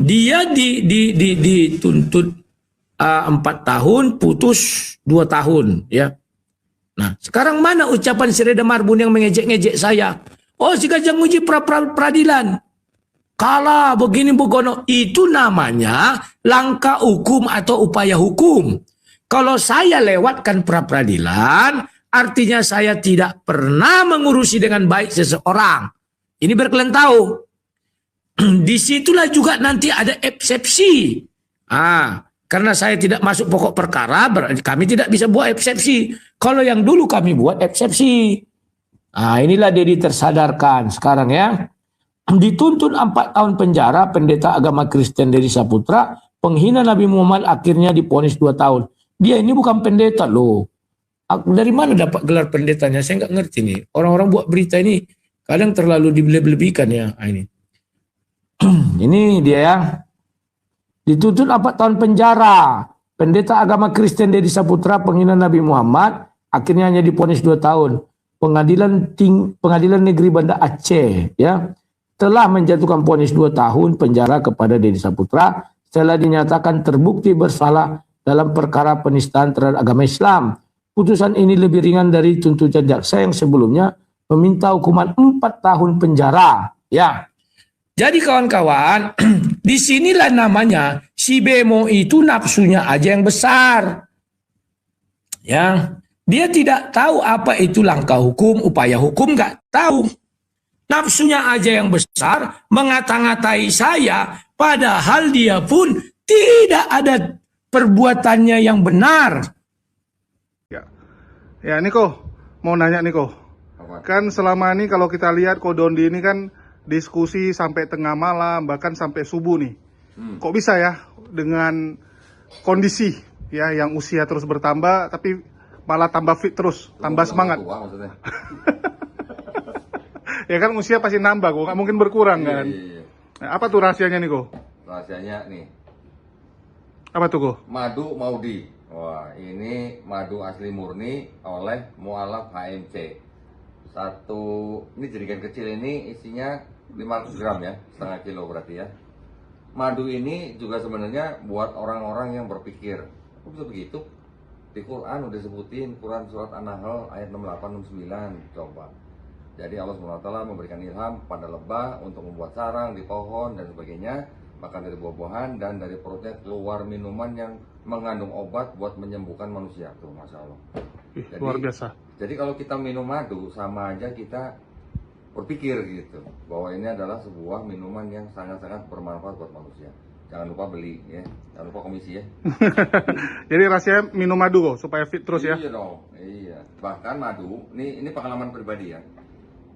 Dia dituntut 4 tahun, putus 2 tahun, ya. Nah, sekarang mana ucapan si Reda Marbun yang mengejek-ngejek saya? Oh, si Kajang uji peradilan. Kalah begini begono, itu namanya langkah hukum atau upaya hukum. Kalau saya lewatkan pra-peradilan, artinya saya tidak pernah mengurusi dengan baik seseorang. Ini biar kalian tahu. Disitulah juga nanti ada eksepsi. Karena saya tidak masuk pokok perkara, berarti kami tidak bisa buat eksepsi. Kalau yang dulu kami buat eksepsi. Inilah Dedi tersadarkan sekarang, ya. Dituntut 4 tahun penjara, pendeta agama Kristen Dedi Saputra, penghina Nabi Muhammad, akhirnya divonis 2 tahun. Dia ini bukan pendeta loh. Dari mana dapat gelar pendetanya? Saya nggak ngerti nih. Orang-orang buat berita ini kadang terlalu dilebih-lebihkan, ya. Ini. Ini dia, ya. Dituntut 4 tahun penjara, pendeta agama Kristen Dedi Saputra, penghina Nabi Muhammad, akhirnya hanya divonis 2 tahun. Pengadilan Negeri Banda Aceh, ya, telah menjatuhkan vonis 2 tahun penjara kepada Dedi Saputra setelah dinyatakan terbukti bersalah dalam perkara penistaan terhadap agama Islam. Putusan ini lebih ringan dari tuntutan jaksa yang sebelumnya meminta hukuman 4 tahun penjara, ya. Jadi kawan-kawan, disinilah namanya si Bemo itu nafsunya aja yang besar, ya. Dia tidak tahu apa itu langkah hukum, upaya hukum, nggak tahu. Nafsunya aja yang besar, mengata-ngatai saya, padahal dia pun tidak ada perbuatannya yang benar. Ya, Niko, mau nanya Niko. Kan selama ini kalau kita lihat Kodondi ini kan diskusi sampai tengah malam, bahkan sampai subuh nih. Kok bisa ya dengan kondisi ya yang usia terus bertambah, tapi malah tambah fit terus, tambah semangat. Tua, maksudnya. Ya kan usia pasti nambah, kok nggak mungkin berkurang kan. Iya. Nah, apa tuh rahasianya nih, Ko? Rahasianya nih, Apa tuh, Ko? madu Maudi. Wah, ini madu asli murni oleh mualaf HMC. Ini jerigen kecil ini isinya 500 gram ya, setengah kilo berarti ya. Madu ini juga sebenarnya buat orang-orang yang berpikir, kok bisa begitu? Di Quran udah sebutin, Quran surat An-Nahl ayat 68-69, coba. Jadi Allah SWT memberikan ilham pada lebah untuk membuat sarang di pohon dan sebagainya, makan dari buah-buahan, dan dari perutnya keluar minuman yang mengandung obat buat menyembuhkan manusia. Tuh, Masya Allah. Jadi, Luar biasa. Jadi kalau kita minum madu, sama aja kita berpikir gitu, bahwa ini adalah sebuah minuman yang sangat-sangat bermanfaat buat manusia. Jangan lupa beli ya, jangan lupa komisi ya. Jadi rasanya minum madu kok supaya fit terus ya. Iya dong, iya. Bahkan madu, ini pengalaman pribadi ya.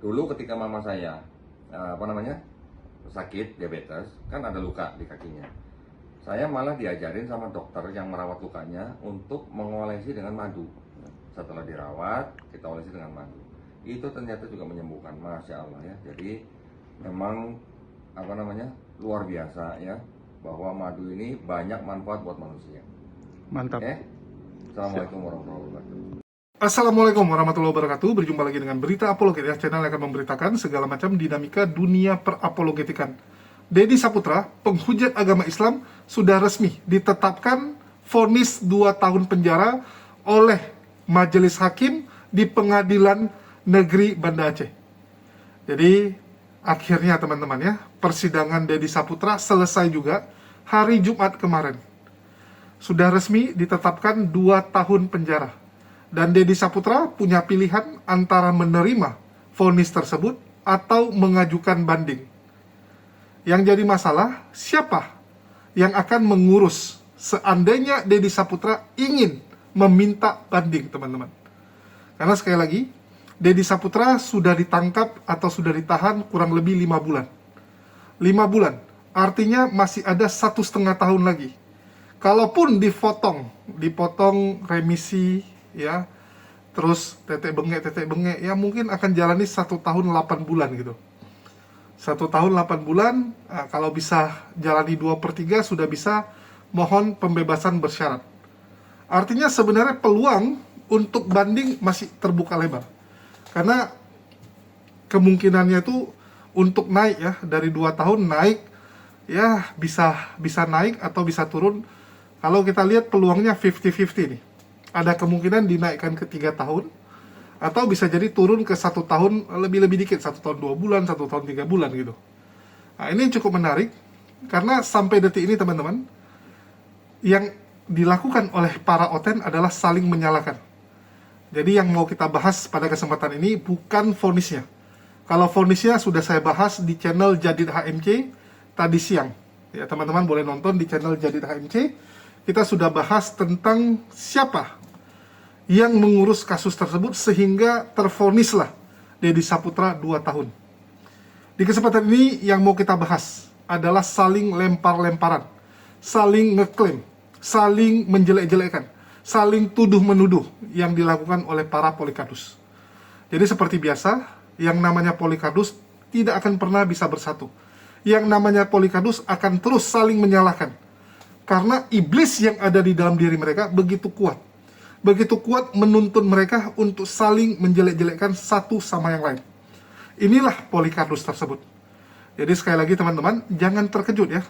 Dulu ketika mama saya sakit diabetes, kan ada luka di kakinya. Saya malah diajarin sama dokter yang merawat lukanya untuk mengolesi dengan madu. Setelah dirawat, kita olesi dengan madu. Itu ternyata juga menyembuhkan, Masya Allah ya. Jadi memang luar biasa ya, bahwa madu ini banyak manfaat buat manusia. Mantap. Assalamualaikum warahmatullahi wabarakatuh. Assalamualaikum warahmatullahi wabarakatuh. Berjumpa lagi dengan Berita Apologetika, channel yang akan memberitakan segala macam dinamika dunia perapologetikan. Dedi Saputra, penghujat agama Islam, sudah resmi ditetapkan vonis 2 tahun penjara oleh Majelis Hakim di Pengadilan Negeri Banda Aceh. Jadi akhirnya teman-teman ya, persidangan Dedi Saputra selesai juga hari Jumat kemarin. Sudah resmi ditetapkan 2 tahun penjara. Dan Dedi Saputra punya pilihan antara menerima vonis tersebut atau mengajukan banding. Yang jadi masalah, siapa yang akan mengurus seandainya Dedi Saputra ingin meminta banding, teman-teman. Karena sekali lagi, Dedi Saputra sudah ditangkap atau sudah ditahan kurang lebih 5 bulan. 5 bulan, artinya masih ada 1,5 tahun lagi. Kalaupun dipotong remisi, ya, terus tetek bengek, ya mungkin akan jalani 1 tahun 8 bulan gitu. 1 tahun 8 bulan, kalau bisa jalani 2/3 sudah bisa mohon pembebasan bersyarat. Artinya sebenarnya peluang untuk banding masih terbuka lebar. Karena kemungkinannya itu untuk naik ya, dari 2 tahun naik ya bisa naik atau bisa turun. Kalau kita lihat peluangnya 50-50 nih. Ada kemungkinan dinaikkan ke 3 tahun, atau bisa jadi turun ke 1 tahun lebih dikit, 1 tahun 2 bulan, 1 tahun 3 bulan gitu. Nah, ini cukup menarik, karena sampai detik ini teman-teman, yang dilakukan oleh para oten adalah saling menyalahkan. Jadi yang mau kita bahas pada kesempatan ini bukan vonisnya. Kalau vonisnya sudah saya bahas di channel Jadid HMC tadi siang. Ya, teman-teman boleh nonton di channel Jadid HMC. Kita sudah bahas tentang siapa yang mengurus kasus tersebut sehingga tervonislah Deddy Saputra 2 tahun. Di kesempatan ini yang mau kita bahas adalah saling lempar-lemparan, saling ngeklaim, saling menjelek-jelekan, saling tuduh-menuduh yang dilakukan oleh para Polikardus. Jadi seperti biasa, yang namanya Polikardus tidak akan pernah bisa bersatu. Yang namanya Polikardus akan terus saling menyalahkan. Karena iblis yang ada di dalam diri mereka begitu kuat. Begitu kuat menuntun mereka untuk saling menjelek-jelekkan satu sama yang lain. Inilah Polikardus tersebut. Jadi sekali lagi teman-teman, jangan terkejut ya.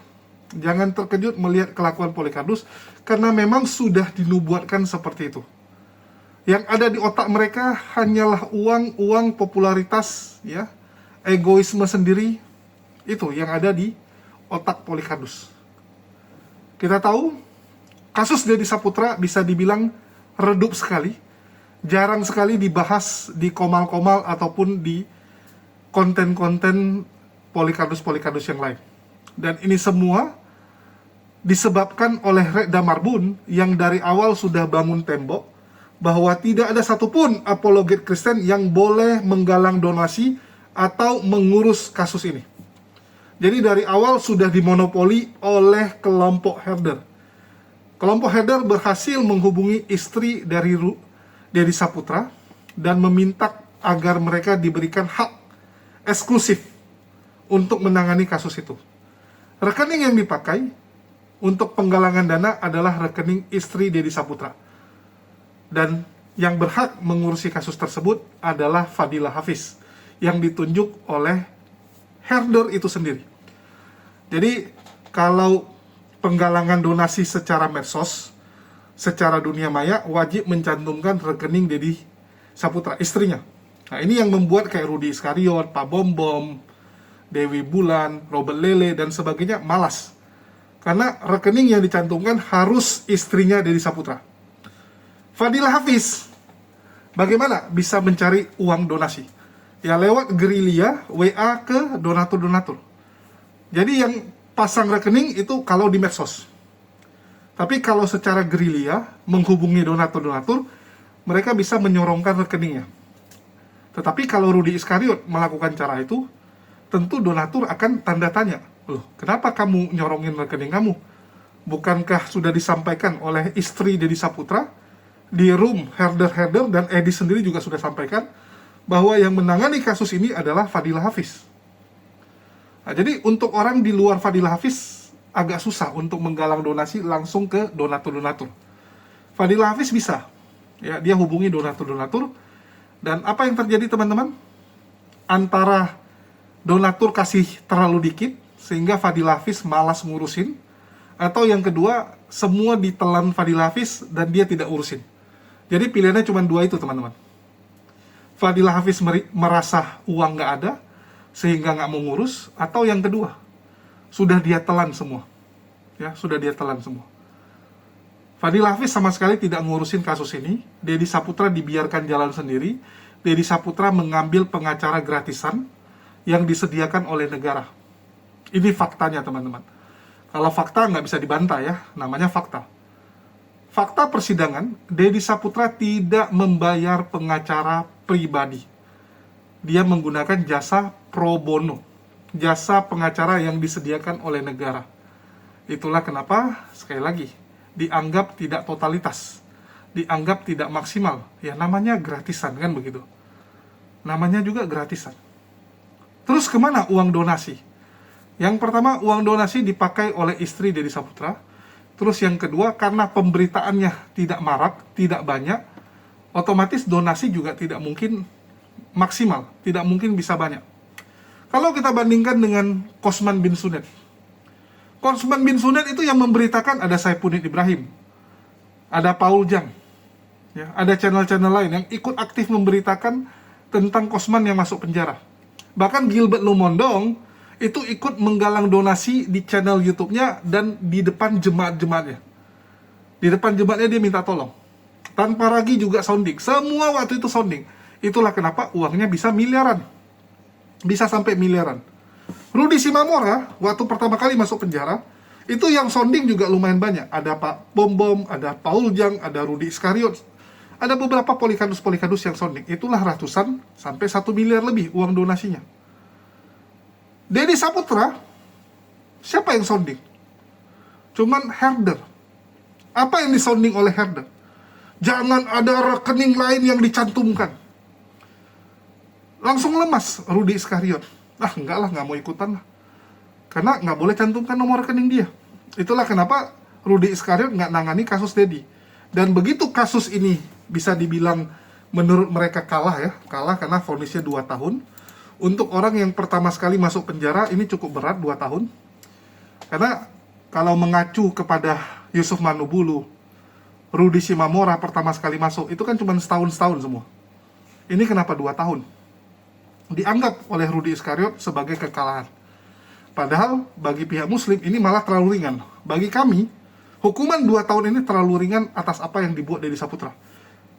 Jangan terkejut melihat kelakuan Polikardus, karena memang sudah dinubuatkan seperti itu. Yang ada di otak mereka hanyalah uang, popularitas, ya, egoisme sendiri. Itu yang ada di otak Polikardus. Kita tahu, kasus Deddy Saputra bisa dibilang redup sekali. Jarang sekali dibahas di komal-komal ataupun di konten-konten Polikardus yang lain. Dan ini semua disebabkan oleh Rekda Marbun yang dari awal sudah bangun tembok bahwa tidak ada satupun apologet Kristen yang boleh menggalang donasi atau mengurus kasus ini. Jadi dari awal sudah dimonopoli oleh kelompok herder. Kelompok herder berhasil menghubungi istri dari Deddy Saputra dan meminta agar mereka diberikan hak eksklusif untuk menangani kasus itu. Rekening yang dipakai untuk penggalangan dana adalah rekening istri Deddy Saputra. Dan yang berhak mengurusi kasus tersebut adalah Fadilah Hafiz, yang ditunjuk oleh herder itu sendiri. Jadi, kalau penggalangan donasi secara medsos, secara dunia maya, wajib mencantumkan rekening Deddy Saputra, istrinya. Nah, ini yang membuat kayak Rudy Iskariot, Pak Bom, Dewi Bulan, Robert Lele, dan sebagainya malas. Karena rekening yang dicantumkan harus istrinya Deddy Saputra. Fadilah Hafiz, bagaimana bisa mencari uang donasi? Ya lewat gerilya, WA ke donatur-donatur. Jadi yang pasang rekening itu kalau di medsos. Tapi kalau secara gerilya, menghubungi donatur-donatur, mereka bisa menyorongkan rekeningnya. Tetapi kalau Rudy Iskariot melakukan cara itu, tentu donatur akan tanda tanya. Loh, kenapa kamu nyorongin rekening kamu? Bukankah sudah disampaikan oleh istri Deddy Saputra di room herder-herder, dan Edi sendiri juga sudah sampaikan bahwa yang menangani kasus ini adalah Fadilah Hafiz. Nah, jadi untuk orang di luar Fadilah Hafiz agak susah untuk menggalang donasi langsung ke donatur-donatur. Fadilah Hafiz bisa, ya, dia hubungi donatur-donatur, dan apa yang terjadi teman-teman? Antara donatur kasih terlalu dikit sehingga Fadilah Hafiz malas ngurusin, atau yang kedua semua ditelan Fadilah Hafiz dan dia tidak urusin. Jadi pilihannya cuma dua itu teman-teman. Fadilah Hafiz merasa uang nggak ada sehingga nggak mau ngurus, atau yang kedua sudah dia telan semua, ya, sudah dia telan semua. Fadilah Hafiz sama sekali tidak ngurusin kasus ini. Deddy Saputra dibiarkan jalan sendiri. Deddy Saputra mengambil pengacara gratisan yang disediakan oleh negara. Ini faktanya teman-teman. Kalau fakta nggak bisa dibantah ya, namanya fakta. Fakta persidangan, Deddy Saputra tidak membayar pengacara pribadi. Dia menggunakan jasa pro bono, jasa pengacara yang disediakan oleh negara. Itulah kenapa, sekali lagi, dianggap tidak totalitas, dianggap tidak maksimal. Ya namanya gratisan kan begitu. Namanya juga gratisan. Terus kemana uang donasi? Yang pertama, uang donasi dipakai oleh istri Deddy Saputra. Terus yang kedua, karena pemberitaannya tidak marak, tidak banyak, otomatis donasi juga tidak mungkin maksimal, tidak mungkin bisa banyak. Kalau kita bandingkan dengan Kosman bin Sunet. Kosman bin Sunan itu yang memberitakan ada Saifuddin Ibrahim, ada Paul Jang, ya, ada channel-channel lain yang ikut aktif memberitakan tentang Kosman yang masuk penjara. Bahkan Gilbert Lumondong itu ikut menggalang donasi di channel YouTube-nya dan di depan jemaat-jemaatnya. Di depan jemaatnya dia minta tolong. Tanpa ragu juga sounding. Semua waktu itu sounding. Itulah kenapa uangnya bisa miliaran. Bisa sampai miliaran. Rudy Simamora waktu pertama kali masuk penjara, itu yang sounding juga lumayan banyak. Ada Pak Bom Bom, ada Paul Jang, ada Rudy Iskariot. Ada beberapa polikadus yang sounding. Itulah ratusan sampai 1 miliar lebih uang donasinya. Deddy Saputra, siapa yang sounding? Cuman herder. Apa yang disounding oleh herder? Jangan ada rekening lain yang dicantumkan. Langsung lemas Rudy Iskariot. Enggak lah, nggak mau ikutan lah. Karena nggak boleh cantumkan nomor rekening dia. Itulah kenapa Rudy Iskariot nggak nangani kasus Deddy. Dan begitu kasus ini bisa dibilang menurut mereka kalah ya. Kalah karena vonisnya 2 tahun. Untuk orang yang pertama sekali masuk penjara, ini cukup berat 2 tahun. Karena kalau mengacu kepada Yusuf Manubulu, Rudy Simamora pertama sekali masuk, itu kan cuma setahun semua. Ini kenapa 2 tahun? Dianggap oleh Rudy Iskariot sebagai kekalahan. Padahal bagi pihak muslim ini malah terlalu ringan. Bagi kami, hukuman 2 tahun ini terlalu ringan atas apa yang dibuat Deddy Saputra.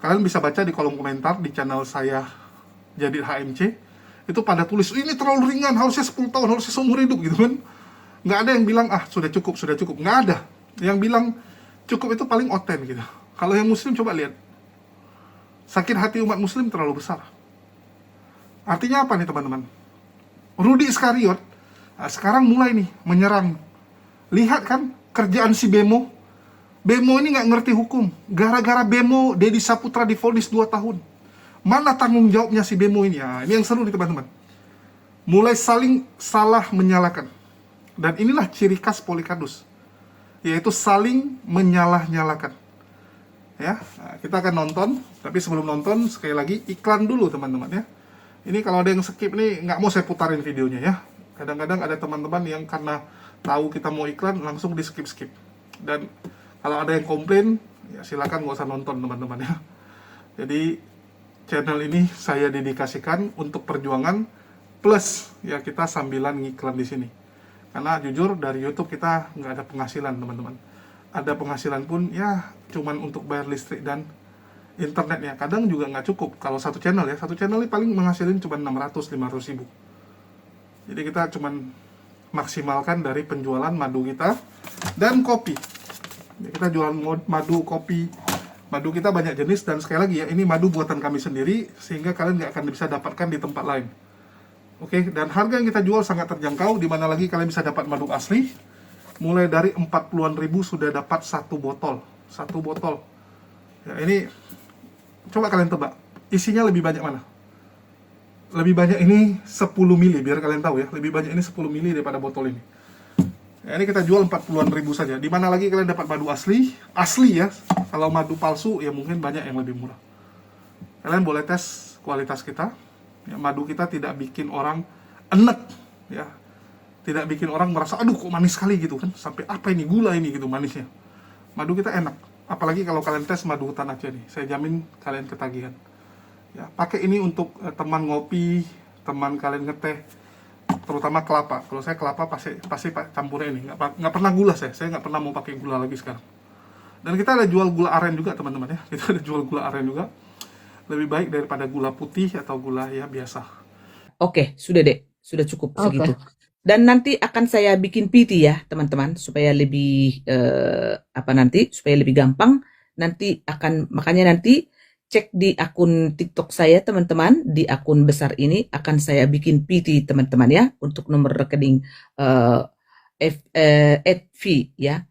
Kalian bisa baca di kolom komentar di channel saya Jadid HMC. Itu pada tulis, ini terlalu ringan, harusnya 10 tahun, harusnya seumur hidup gitu kan. Nggak ada yang bilang, sudah cukup. Nggak ada. Yang bilang cukup itu paling oten gitu. Kalau yang muslim coba lihat. Sakit hati umat muslim terlalu besar. Artinya apa nih teman-teman? Rudy Iskariot sekarang mulai nih menyerang. Lihat kan kerjaan si Bemo. Bemo ini nggak ngerti hukum. Gara-gara Bemo, Deddy Saputra divonis 2 tahun. Mana tanggung jawabnya si Bemo ini? Ini yang seru nih teman-teman. Mulai saling salah menyalahkan. Dan inilah ciri khas polikadus. Yaitu saling menyalah-nyalakan. Ya, kita akan nonton. Tapi sebelum nonton, sekali lagi iklan dulu teman-teman ya. Ini kalau ada yang skip nih, nggak mau saya putarin videonya ya. Kadang-kadang ada teman-teman yang karena tahu kita mau iklan, langsung di skip-skip. Dan kalau ada yang komplain, ya silakan nggak usah nonton teman-teman ya. Jadi channel ini saya dedikasikan untuk perjuangan plus ya kita sambilan ngiklan di sini. Karena jujur dari YouTube kita nggak ada penghasilan teman-teman. Ada penghasilan pun ya cuman untuk bayar listrik dan internetnya. Kadang juga nggak cukup. Kalau satu channel ini paling menghasilin cuma 600-500 ribu. Jadi kita cuman maksimalkan dari penjualan madu kita dan kopi. Ya, kita jualan madu, kopi. Madu kita banyak jenis dan sekali lagi ya, ini madu buatan kami sendiri sehingga kalian nggak akan bisa dapatkan di tempat lain. Oke, dan harga yang kita jual sangat terjangkau, di mana lagi kalian bisa dapat madu asli. Mulai dari 40-an ribu sudah dapat 1 botol. 1 botol. Ya, ini coba kalian tebak, isinya lebih banyak mana? Lebih banyak ini 10 mili, biar kalian tahu ya. Lebih banyak ini 10 mili daripada botol ini. Ya, ini kita jual 40-an ribu saja. Di mana lagi kalian dapat madu asli ya. Kalau madu palsu ya mungkin banyak yang lebih murah. Kalian boleh tes kualitas kita. Ya, madu kita tidak bikin orang enek ya. Tidak bikin orang merasa aduh kok manis sekali gitu kan. Sampai apa ini gula ini gitu manisnya. Madu kita enak. Apalagi kalau kalian tes madu hutan Aceh nih. Saya jamin kalian ketagihan. Ya, pakai ini untuk teman ngopi, teman kalian ngeteh, terutama kelapa. Kalau saya kelapa pasti campurnya ini, nggak pernah gula saya nggak pernah mau pakai gula lagi sekarang. Dan kita ada jual gula aren juga teman-teman ya, kita ada jual gula aren juga, lebih baik daripada gula putih atau gula ya biasa. Oke, sudah deh, sudah cukup segitu. Dan nanti akan saya bikin PT ya teman-teman, supaya lebih supaya lebih gampang. Nanti makanya nanti cek di akun TikTok saya teman-teman, di akun besar ini akan saya bikin PT teman-teman ya, untuk nomor rekening FV ya.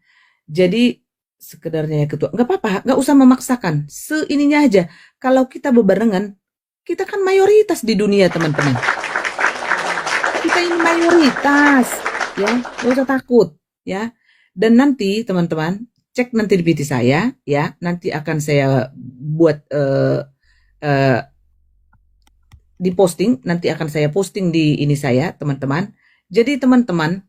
Jadi sekedarnya ya ketua, nggak apa-apa, nggak usah memaksakan, seininya aja. Kalau kita bebarengan, kita kan mayoritas di dunia teman-teman. Kita ini mayoritas ya, nggak usah takut ya. Dan nanti teman-teman cek nanti di PT saya ya, nanti akan saya buat di posting, nanti akan saya posting di ini saya teman-teman. Jadi teman-teman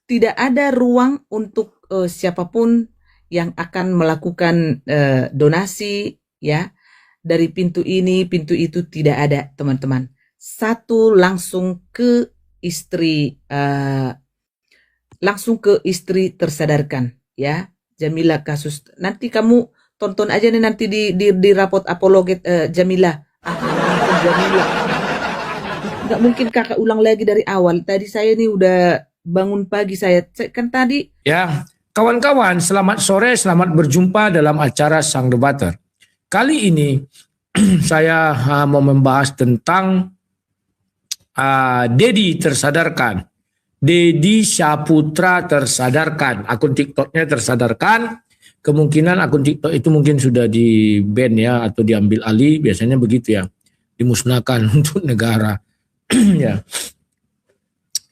tidak ada ruang untuk siapapun yang akan melakukan donasi ya dari pintu ini, pintu itu, tidak ada, teman-teman. Satu langsung ke istri tersadarkan ya. Jamila kasus, nanti kamu tonton aja nih nanti di rapot apologet Jamila. Jamila. Nggak mungkin kakak ulang lagi dari awal. Tadi saya nih udah bangun pagi saya kan tadi. Ya, kawan-kawan, selamat sore, selamat berjumpa dalam acara Sang Debater. Kali ini saya mau membahas tentang Dedi tersadarkan. Dedi Saputra tersadarkan. Akun TikToknya tersadarkan. Kemungkinan akun TikTok itu mungkin sudah di ban ya atau diambil alih. Biasanya begitu ya. Dimusnahkan untuk negara. Ya.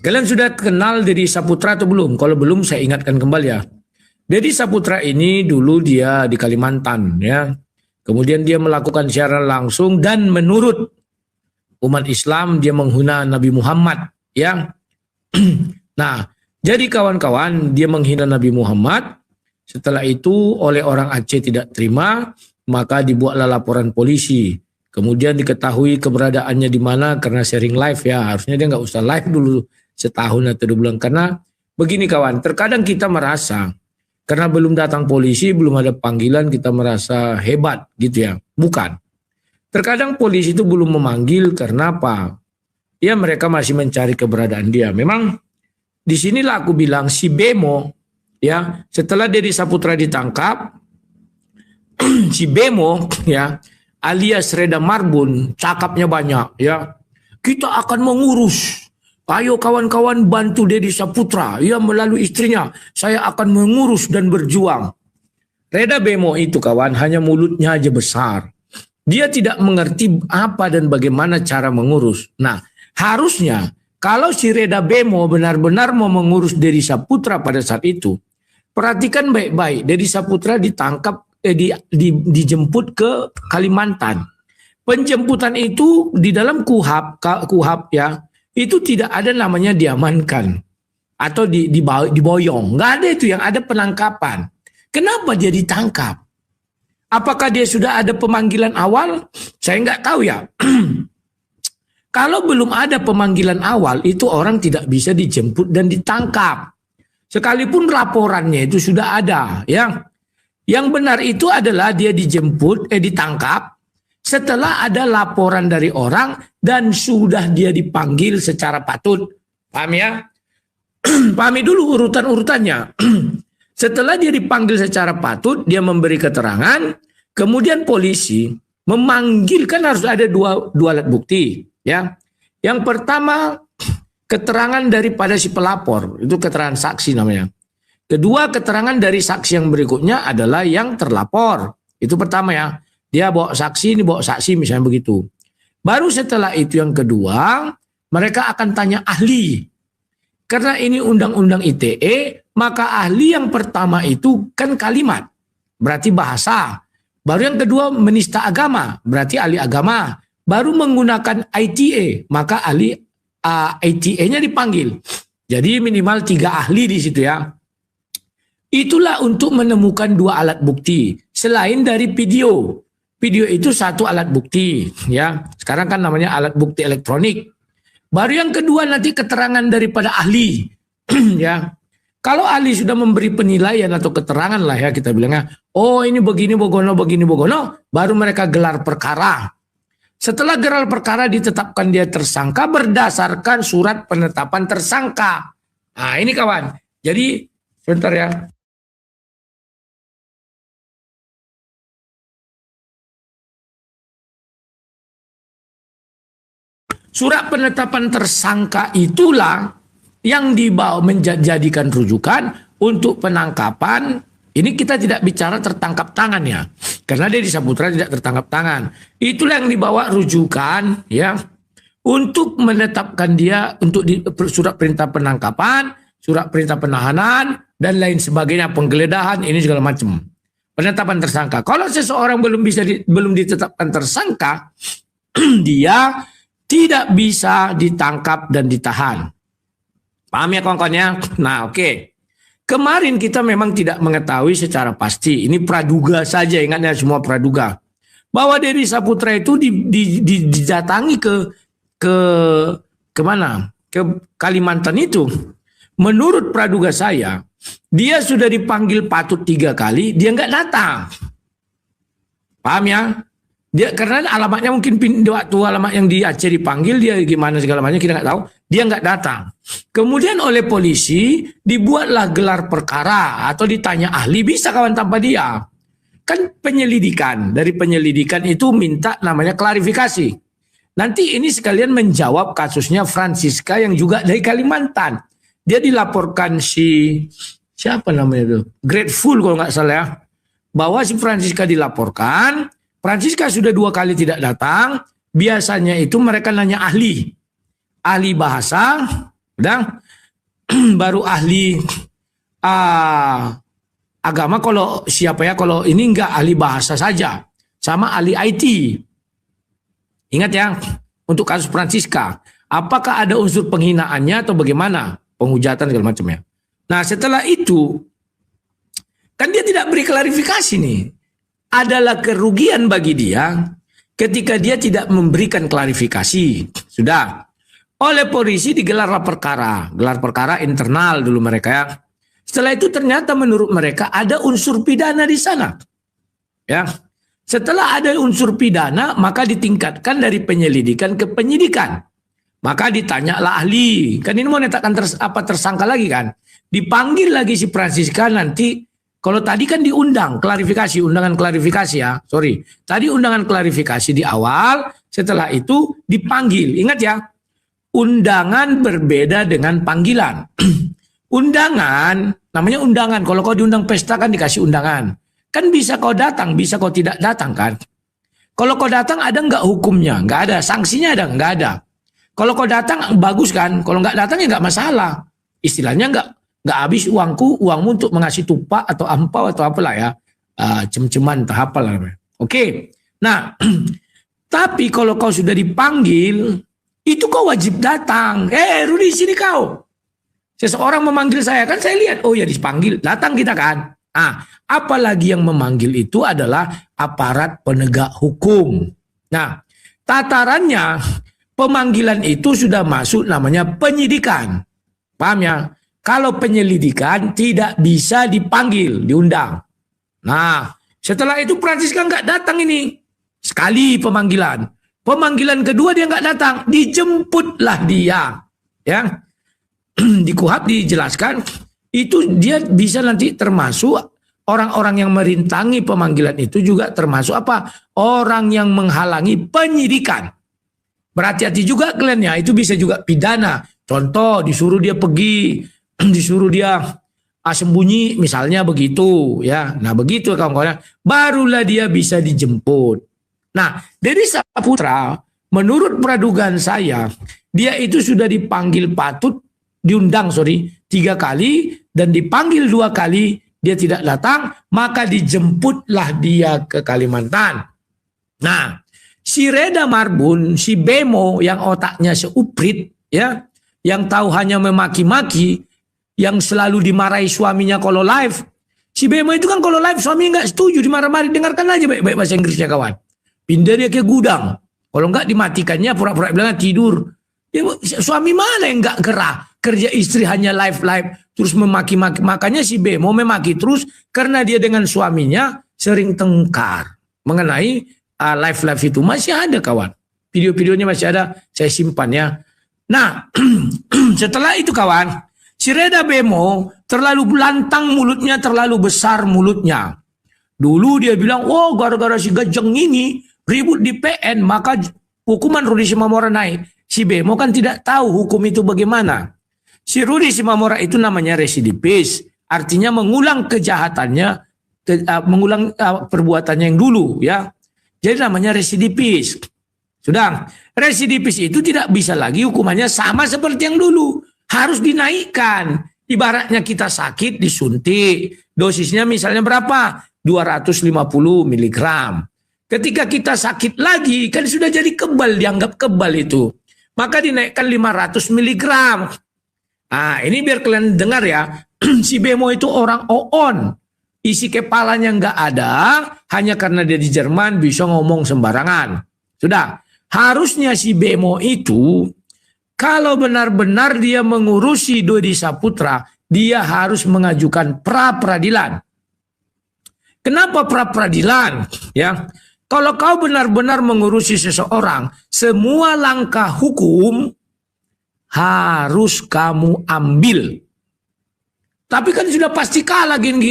Kalian sudah kenal Dedi Saputra atau belum? Kalau belum saya ingatkan kembali ya. Dedi Saputra ini dulu dia di Kalimantan ya. Kemudian dia melakukan siaran langsung dan menurut umat Islam dia menghina Nabi Muhammad ya. Nah, jadi kawan-kawan dia menghina Nabi Muhammad. Setelah itu oleh orang Aceh tidak terima, maka dibuatlah laporan polisi. Kemudian diketahui keberadaannya di mana karena sharing live ya. Harusnya dia nggak usah live dulu setahun atau 2 bulan. Karena begini kawan, terkadang kita merasa karena belum datang polisi, belum ada panggilan kita merasa hebat gitu ya. Bukan. Terkadang polisi itu belum memanggil karena apa? Ya mereka masih mencari keberadaan dia. Memang disinilah aku bilang si Bemo ya setelah Dedi Saputra ditangkap si Bemo ya alias Reda Marbun cakapnya banyak ya. Kita akan mengurus. Ayo kawan-kawan bantu Dedi Saputra ya melalui istrinya. Saya akan mengurus dan berjuang. Reda Bemo itu kawan hanya mulutnya aja besar. Dia tidak mengerti apa dan bagaimana cara mengurus. Nah, harusnya kalau si Reda Bemo benar-benar mau mengurus Dedi Saputra pada saat itu, perhatikan baik-baik. Dedi Saputra ditangkap, dijemput ke Kalimantan. Penjemputan itu di dalam KUHAP ya, itu tidak ada namanya diamankan atau diboyong. Nggak ada itu, yang ada penangkapan. Kenapa dia ditangkap? Apakah dia sudah ada pemanggilan awal? Saya nggak tahu ya. Kalau belum ada pemanggilan awal, itu orang tidak bisa dijemput dan ditangkap. Sekalipun laporannya itu sudah ada. Ya. Yang benar itu adalah dia ditangkap setelah ada laporan dari orang dan sudah dia dipanggil secara patut. Paham ya? Pahami dulu urutan-urutannya. Setelah dia dipanggil secara patut, dia memberi keterangan, kemudian polisi memanggil, kan harus ada dua alat bukti. Ya, yang pertama keterangan daripada si pelapor, itu keterangan saksi namanya. Kedua, keterangan dari saksi yang berikutnya adalah yang terlapor. Itu pertama ya, dia bawa saksi, ini bawa saksi misalnya begitu. Baru setelah itu yang kedua, mereka akan tanya ahli. Karena ini undang-undang ITE, maka ahli yang pertama itu kan kalimat, berarti bahasa. Baru yang kedua menista agama, berarti ahli agama. Baru menggunakan ITA, maka ahli ITA-nya dipanggil. Jadi minimal 3 ahli di situ ya. Itulah untuk menemukan 2 alat bukti. Selain dari video. Video itu 1 alat bukti. Ya, sekarang kan namanya alat bukti elektronik. Baru yang kedua nanti keterangan daripada ahli. Ya. Kalau ahli sudah memberi penilaian atau keterangan lah ya kita bilangnya, oh ini begini bogono, baru mereka gelar perkara. Setelah gelar perkara ditetapkan dia tersangka berdasarkan surat penetapan tersangka. Nah ini kawan, jadi sebentar ya. Surat penetapan tersangka itulah yang dibawa menjadikan rujukan untuk penangkapan. Ini kita tidak bicara tertangkap tangan ya. Karena Dedi Saputra tidak tertangkap tangan. Itulah yang dibawa rujukan ya untuk menetapkan dia untuk surat perintah penangkapan, surat perintah penahanan dan lain sebagainya, penggeledahan ini segala macam. Penetapan tersangka. Kalau seseorang belum ditetapkan tersangka, dia tidak bisa ditangkap dan ditahan. Paham ya kawan-kawan ya? Nah, oke. Kemarin kita memang tidak mengetahui secara pasti. Ini praduga saja, ingatnya semua praduga. Bahwa Deddy Saputra itu didatangi ke mana? Ke Kalimantan itu. Menurut praduga saya, dia sudah dipanggil patut 3 kali, dia nggak datang. Paham ya? Dia karena alamatnya mungkin waktu alamat yang di Aceh dipanggil dia gimana segala macam kita nggak tahu, dia nggak datang. Kemudian oleh polisi dibuatlah gelar perkara atau ditanya ahli, bisa kawan tanpa dia. Kan penyelidikan, dari penyelidikan itu minta namanya klarifikasi. Nanti ini sekalian menjawab kasusnya Francisca yang juga dari Kalimantan. Dia dilaporkan siapa namanya itu? Grateful kalau nggak salah ya. Bahwa si Francisca dilaporkan, Francisca sudah 2 kali tidak datang. Biasanya itu mereka nanya ahli bahasa, dan baru ahli agama. Kalau siapa ya? Kalau ini enggak, ahli bahasa saja, sama ahli IT. Ingat ya, untuk kasus Francisca, apakah ada unsur penghinaannya atau bagaimana? Penghujatan segala macam ya. Nah setelah itu, kan dia tidak beri klarifikasi nih. Adalah kerugian bagi dia ketika dia tidak memberikan klarifikasi. Sudah. Oleh polisi digelarlah perkara. Gelar perkara internal dulu mereka ya. Setelah itu ternyata menurut mereka ada unsur pidana di sana. Ya. Setelah ada unsur pidana, maka ditingkatkan dari penyelidikan ke penyidikan. Maka ditanyalah ahli. Kan ini mau menetapkan tersangka lagi kan. Dipanggil lagi si Francisca nanti. Kalau tadi kan diundang klarifikasi, undangan klarifikasi ya. Sorry. Tadi undangan klarifikasi di awal, setelah itu dipanggil. Ingat ya. Undangan berbeda dengan panggilan. Undangan, namanya undangan. Kalau kau diundang pesta kan dikasih undangan. Kan bisa kau datang, bisa kau tidak datang kan. Kalau kau datang ada nggak hukumnya? Nggak ada. Sanksinya ada? Nggak ada. Kalau kau datang bagus kan. Kalau nggak datang ya nggak masalah. Istilahnya nggak habis uangmu untuk mengasih tupak atau ampau atau apalah ya. Cem-ceman atau apalah namanya. Oke. Nah, tapi kalau kau sudah dipanggil, itu kau wajib datang. Rudi sini kau. Seseorang memanggil saya, kan saya lihat, oh ya dipanggil, datang kita kan. Apalagi yang memanggil itu adalah aparat penegak hukum. Nah, tatarannya pemanggilan itu sudah masuk namanya penyidikan. Paham ya? Kalau penyelidikan tidak bisa dipanggil, diundang. Nah, setelah itu Francisca nggak datang ini. Sekali pemanggilan. Pemanggilan kedua dia nggak datang, dijemputlah dia. Ya, di KUHP dijelaskan itu dia bisa nanti termasuk orang-orang yang merintangi pemanggilan itu juga termasuk apa? Orang yang menghalangi penyidikan. Berhati-hati juga kalian ya, itu bisa juga pidana. Contoh disuruh dia pergi, disuruh dia sembunyi misalnya begitu ya. Nah begitu kawan-kawan, barulah dia bisa dijemput. Nah Deddy Saputra menurut pradugaan saya dia itu sudah diundang 3 kali dan dipanggil 2 kali dia tidak datang, maka dijemputlah dia ke Kalimantan. Nah si Reda Marbun, si Bemo yang otaknya seuprit ya, yang tahu hanya memaki-maki, yang selalu dimarahi suaminya kalau live. Si Bemo itu kan kalau live suaminya nggak setuju, dimarah-marahi. Dengarkan aja baik-baik bahasa Inggrisnya kawan. Pindah dia ke gudang. Kalau nggak dimatikannya pura-pura bilang tidur. Ya, suami mana yang nggak gerah? Kerja istri hanya live terus memaki-maki. Makanya si Bemo memaki terus karena dia dengan suaminya sering tengkar mengenai live itu. Masih ada kawan. Video-videonya masih ada. Saya simpan ya. Nah setelah itu kawan, si Reda Bemo terlalu lantang mulutnya, terlalu besar mulutnya. Dulu dia bilang, oh gara-gara si Gajeng ini ribut di PN, maka hukuman Rudi Simamora naik. Si Bemo kan tidak tahu hukum itu bagaimana. Si Rudi Simamora itu namanya residipis, artinya mengulang kejahatannya, mengulang perbuatannya yang dulu ya. Jadi namanya residipis. Sudah, residipis itu tidak bisa lagi hukumannya sama seperti yang dulu. Harus dinaikkan. Ibaratnya kita sakit disuntik. Dosisnya misalnya berapa? 250 mg. Ketika kita sakit lagi, kan sudah jadi kebal, dianggap kebal itu. Maka dinaikkan 500 mg. Ini biar kalian dengar ya. Si Bemo itu orang oon. Isi kepalanya nggak ada, hanya karena dia di Jerman bisa ngomong sembarangan. Sudah, harusnya si Bemo itu, kalau benar-benar dia mengurusi Dodi Saputra, dia harus mengajukan pra-peradilan. Kenapa pra-peradilan? Ya, kalau kau benar-benar mengurusi seseorang, semua langkah hukum harus kamu ambil. Tapi kan sudah pasti kalah gini.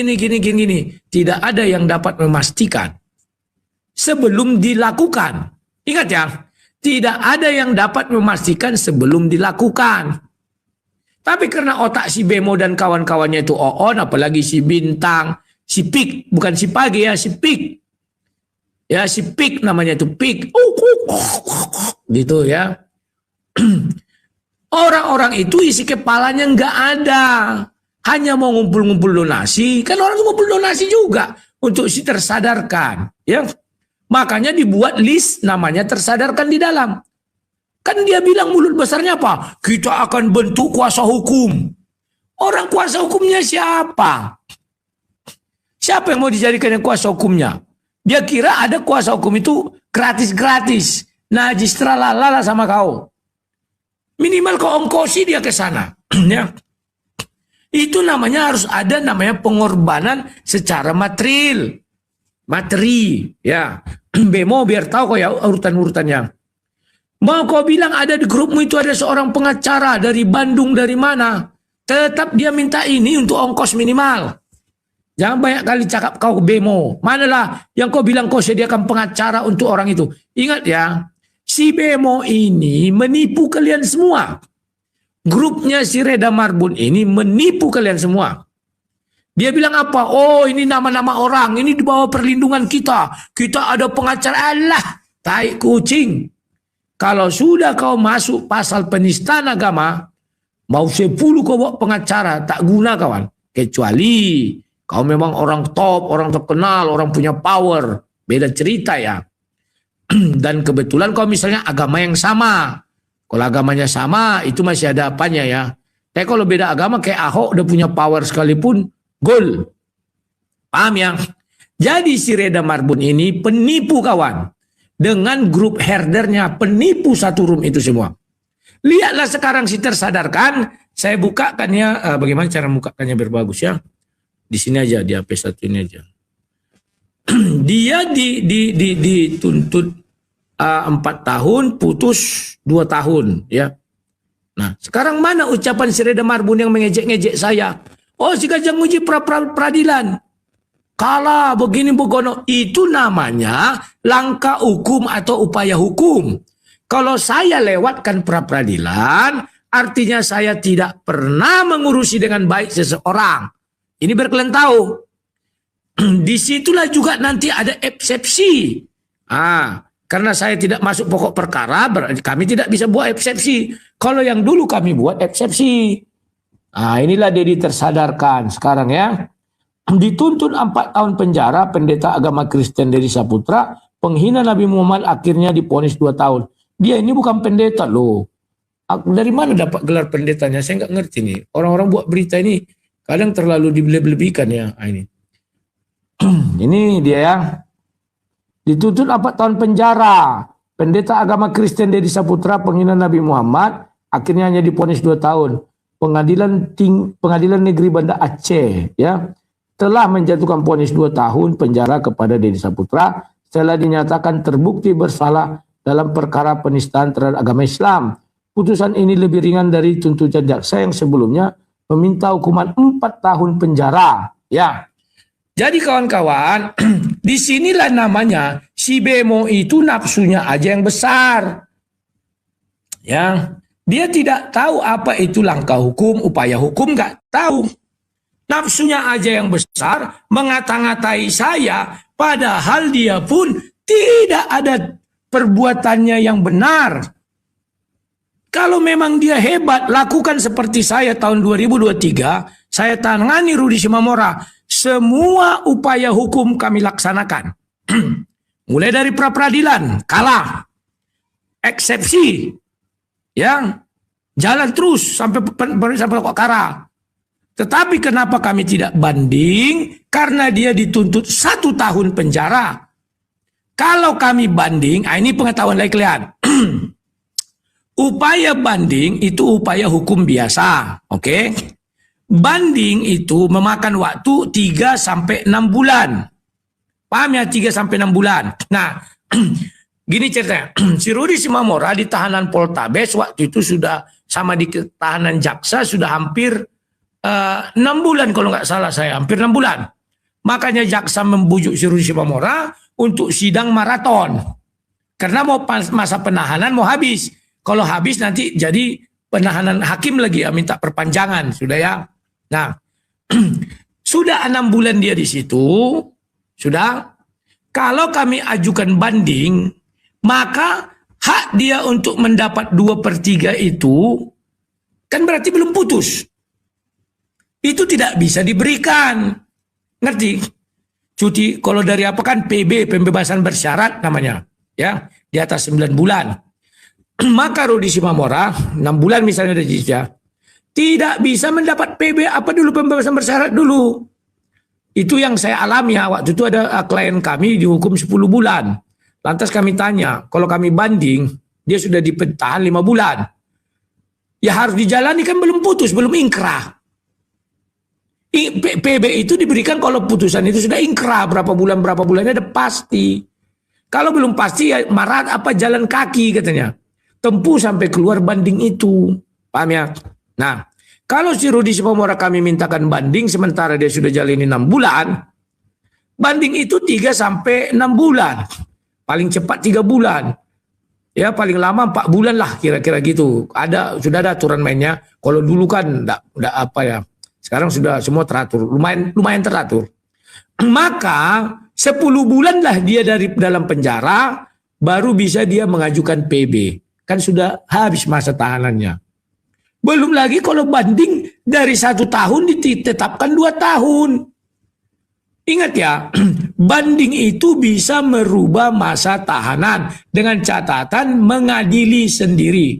Tidak ada yang dapat memastikan sebelum dilakukan. Ingat ya, tidak ada yang dapat memastikan sebelum dilakukan. Tapi karena otak si Bemo dan kawan-kawannya itu oon, apalagi si Bintang, si Pik, bukan si Pagi ya, si Pik. Ya, si Pik namanya itu Pik. Gitu ya. Orang-orang itu isi kepalanya nggak ada. Hanya mau ngumpul-ngumpul donasi. Kan orang ngumpul donasi juga untuk si tersadarkan. Ya. Makanya dibuat list namanya tersadarkan di dalam. Kan dia bilang mulut besarnya apa? Kita akan bentuk kuasa hukum. Orang kuasa hukumnya siapa? Siapa yang mau dijadikan yang kuasa hukumnya? Dia kira ada kuasa hukum itu gratis-gratis. Najis tralala sama kau. Minimal kau ongkosi dia ke sana. Ya. Itu namanya harus ada namanya pengorbanan secara materi, ya. Bemo biar tahu kok ya urutan-urutannya. Mau kau bilang ada di grupmu itu ada seorang pengacara dari Bandung dari mana? Tetap dia minta ini untuk ongkos minimal. Jangan banyak kali cakap kau Bemo. Manalah yang kau bilang kau sediakan pengacara untuk orang itu. Ingat ya, si Bemo ini menipu kalian semua. Grupnya si Reda Marbun ini menipu kalian semua. Dia bilang apa? Oh, ini nama-nama orang, ini di bawah perlindungan kita. Kita ada pengacara. Allah, tai kucing. Kalau sudah kau masuk pasal penistaan agama, mau 10 kau bawa pengacara, tak guna kawan. Kecuali kau memang orang top, orang terkenal, orang punya power. Beda cerita ya. Dan kebetulan kau misalnya agama yang sama. Kalau agamanya sama, itu masih ada apanya ya. Tapi kalau beda agama kayak Ahok udah punya power sekalipun, gol. Paham ya? Jadi si Reda Marbun ini penipu kawan. Dengan grup herdernya, penipu satu room itu semua. Lihatlah sekarang si tersadarkan. Saya bukakan ya, bagaimana cara bukakannya biar bagus ya. Di sini aja, di HP satu ini aja. Dia dituntut 4 tahun, putus 2 tahun, ya. Nah, sekarang mana ucapan si Reda Marbun yang mengejek-ngejek saya? Oh, si Kajang uji peradilan. Kalah begini begono. Itu namanya langkah hukum atau upaya hukum. Kalau saya lewatkan peradilan, artinya saya tidak pernah mengurusi dengan baik seseorang. Ini biar kalian tahu. Disitulah juga nanti ada eksepsi. Karena saya tidak masuk pokok perkara, kami tidak bisa buat eksepsi. Kalau yang dulu kami buat eksepsi. Inilah Dedi tersadarkan sekarang ya. Dituntut 4 tahun penjara, pendeta agama Kristen Dedi Saputra, penghina Nabi Muhammad akhirnya divonis 2 tahun. Dia ini bukan pendeta loh. Dari mana dapat gelar pendetanya? Saya nggak ngerti nih. Orang-orang buat berita ini kadang terlalu dilebih-lebihkan ya. Ini. Ini dia ya. Dituntut 4 tahun penjara. Pendeta agama Kristen Dedi Saputra penghina Nabi Muhammad akhirnya hanya divonis 2 tahun. Pengadilan Negeri Banda Aceh ya telah menjatuhkan vonis 2 tahun penjara kepada Dedi Saputra setelah dinyatakan terbukti bersalah dalam perkara penistaan terhadap agama Islam. Putusan ini lebih ringan dari tuntutan jaksa yang sebelumnya meminta hukuman 4 tahun penjara. Ya. Jadi kawan-kawan, disinilah namanya si Bemo itu nafsunya aja yang besar. Ya, dia tidak tahu apa itu langkah hukum, upaya hukum, nggak tahu. Nafsunya aja yang besar, mengata-ngatai saya, padahal dia pun tidak ada perbuatannya yang benar. Kalau memang dia hebat, lakukan seperti saya tahun 2023, saya tangani Rudi Simamora. Semua upaya hukum kami laksanakan. Mulai dari pra-peradilan, kalah. Eksepsi. Ya. Jalan terus sampai pokok perkara. Tetapi kenapa kami tidak banding? Karena dia dituntut 1 tahun penjara. Kalau kami banding, ini pengetahuan dari kalian. Upaya banding itu upaya hukum biasa. Oke? Banding itu memakan waktu 3 sampai 6 bulan. Paham ya, 3 sampai 6 bulan. Nah, gini ceritanya. Si Rudi Simamora di tahanan Poltabes waktu itu sudah sama di tahanan jaksa sudah hampir 6 bulan kalau nggak salah saya, hampir 6 bulan. Makanya jaksa membujuk si Rudi Simamora untuk sidang maraton. Karena mau masa penahanan mau habis. Kalau habis nanti jadi penahanan hakim lagi ya, minta perpanjangan, sudah ya. Nah, sudah 6 bulan dia di situ, sudah. Kalau kami ajukan banding, maka hak dia untuk mendapat 2/3 itu kan berarti belum putus. Itu tidak bisa diberikan. Ngerti? Cuti kalau dari apa kan PB, pembebasan bersyarat namanya, ya, di atas 9 bulan. Maka Rudi Simamora 6 bulan misalnya dari dia tidak bisa mendapat PB apa dulu, pembebasan bersyarat dulu. Itu yang saya alami ya. Waktu itu ada klien kami dihukum 10 bulan. Lantas kami tanya, kalau kami banding, dia sudah ditahan 5 bulan. Ya harus dijalani kan belum putus, belum ingkrah. PB itu diberikan kalau putusan itu sudah ingkrah berapa bulannya ada pasti. Kalau belum pasti ya marah apa jalan kaki katanya. Tempuh sampai keluar banding itu. Paham ya? Nah, kalau si Rudi Simamora kami mintakan banding sementara dia sudah jalani 6 bulan, banding itu 3 sampai 6 bulan. Paling cepat 3 bulan. Ya, paling lama 4 bulan lah kira-kira gitu. Sudah ada aturan mainnya. Kalau dulu kan enggak apa ya. Sekarang sudah semua teratur, lumayan teratur. Maka 10 bulan lah dia dari dalam penjara, baru bisa dia mengajukan PB. Kan sudah habis masa tahanannya. Belum lagi kalau banding dari 1 tahun ditetapkan 2 tahun. Ingat ya, banding itu bisa merubah masa tahanan dengan catatan mengadili sendiri.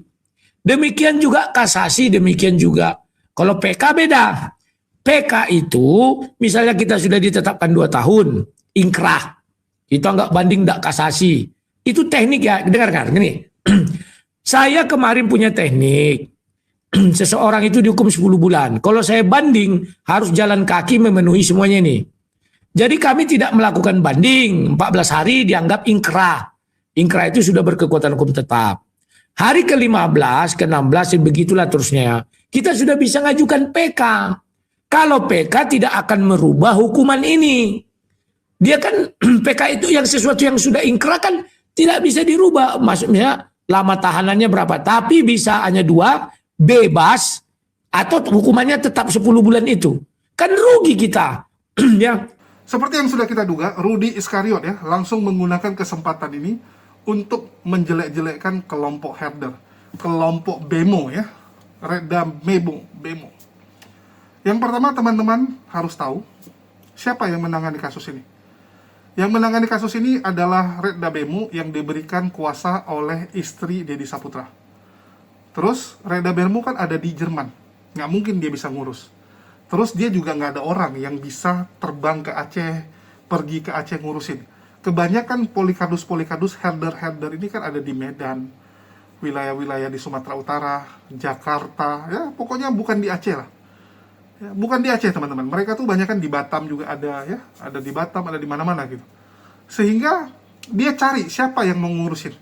Demikian juga kasasi, demikian juga. Kalau PK beda. PK itu misalnya kita sudah ditetapkan 2 tahun, ingkrah. Kita nggak banding, nggak kasasi. Itu teknik ya, dengarkan gini. Saya kemarin punya teknik. Seseorang itu dihukum 10 bulan. Kalau saya banding, harus jalan kaki memenuhi semuanya ini. Jadi kami tidak melakukan banding. 14 hari dianggap ingkrah. Ingkrah itu sudah berkekuatan hukum tetap. Hari ke-15, ke-16, begitulah terusnya. Kita sudah bisa ngajukan PK. Kalau PK tidak akan merubah hukuman ini. Dia kan PK itu yang sesuatu yang sudah ingkrah kan tidak bisa dirubah. Maksudnya lama tahanannya berapa. Tapi bisa hanya 2, bebas, atau hukumannya tetap 10 bulan itu. Kan rugi kita. Ya. Seperti yang sudah kita duga, Rudi Iskariot ya langsung menggunakan kesempatan ini untuk menjelek-jelekkan kelompok herder, kelompok bemo ya, Redda Bemo. Yang pertama teman-teman harus tahu siapa yang menangani kasus ini. Yang menangani kasus ini adalah Redda Bemo yang diberikan kuasa oleh istri Deddy Saputra. Terus Redda Bemo kan ada di Jerman, nggak mungkin dia bisa ngurus. Terus dia juga nggak ada orang yang bisa terbang ke Aceh, pergi ke Aceh ngurusin. Kebanyakan polikardus herder ini kan ada di Medan, wilayah-wilayah di Sumatera Utara, Jakarta, ya pokoknya bukan di Aceh lah. Ya, bukan di Aceh teman-teman. Mereka tuh banyak kan di Batam juga ada ya, ada di Batam, ada di mana-mana gitu. Sehingga dia cari siapa yang mau ngurusin.